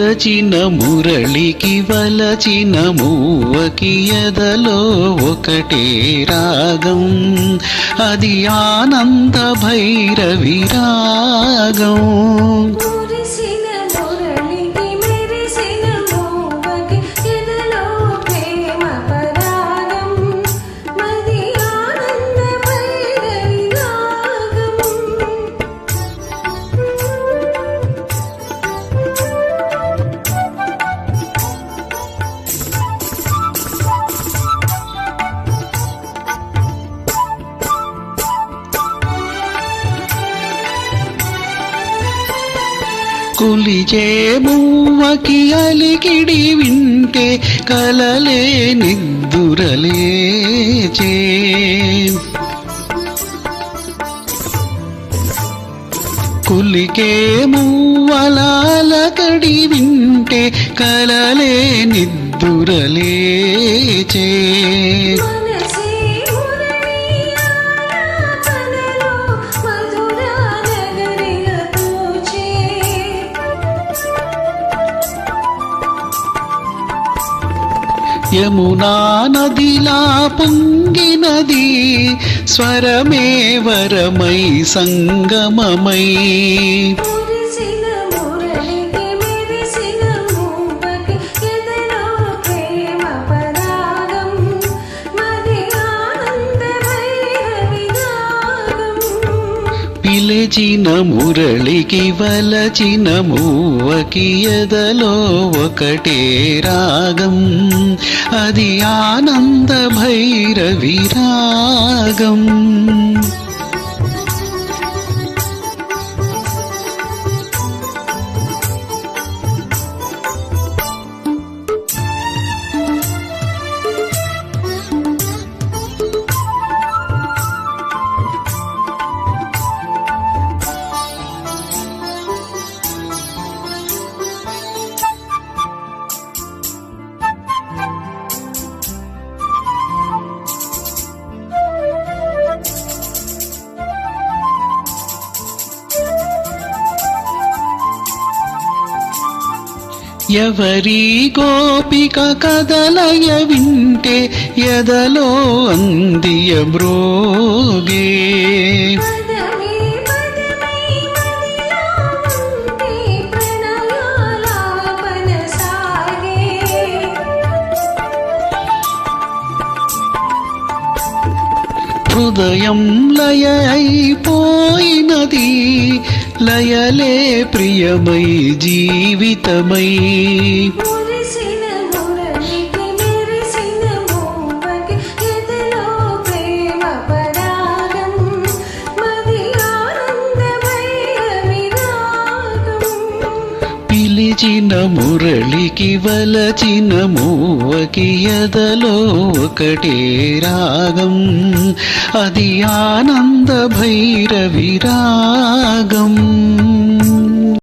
పిలచిన మురళికి వలచిన మూవకి ఎదలో ఒకటే రాగం, అది ఆనంద భైరవి రాగం. కులిచే మూవకి అలికిడి వింటే కలలే నిద్దురలేచే, కులికే మూవల అలకడి వింటే కలలే నిద్దురలేచే. యమునా నదిలా పొంగినది స్వరమే వరమై సంగమమై, పిలిచిన మురళికి వలచిన మూవకి ఎదలో ఒకటే రాగం, అది ఆనంద భైరవి రాగం. ఎవరి గోపిక కదలయ వింటే ఎదలో అందియ బ్రోగే, హృదయం లయ అయిపోయినది లయలే ప్రియమై జీవితమై, పిలిచిన మురళికి వలచిన మూవకి ఎదలో ఒకటే రాగం, అది ఆనంద భైరవి రాగం.